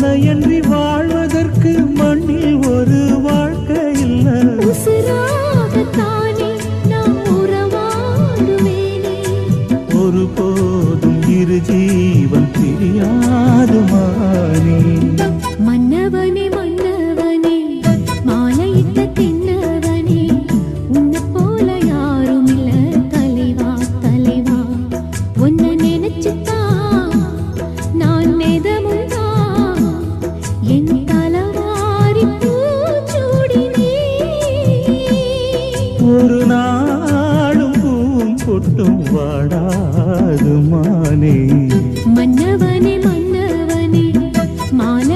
உன்னையன்றி வாழ்வதற்கு மண்ணில் ஒரு வாழ்க்கை இல்லை. உசிராகத்தானே நாம் உறவாடுவேனே. ஒருபோதும் இரு ஜீவன் பிரியாது மானே. மன்னவனே மன்னவனே மாலையிட்ட தின்னவனே, உன்னை போல யாரும் இல்ல தலைவா தலைவா. உன்னை நினைச்சுதான் நான் நெதமுண்டா என் தலவாரி பூச்சூடினே. ஒரு நாளும் பூங்கொட்டும் வாடாது மானே. மன்னவனே மன்னவனே மாலை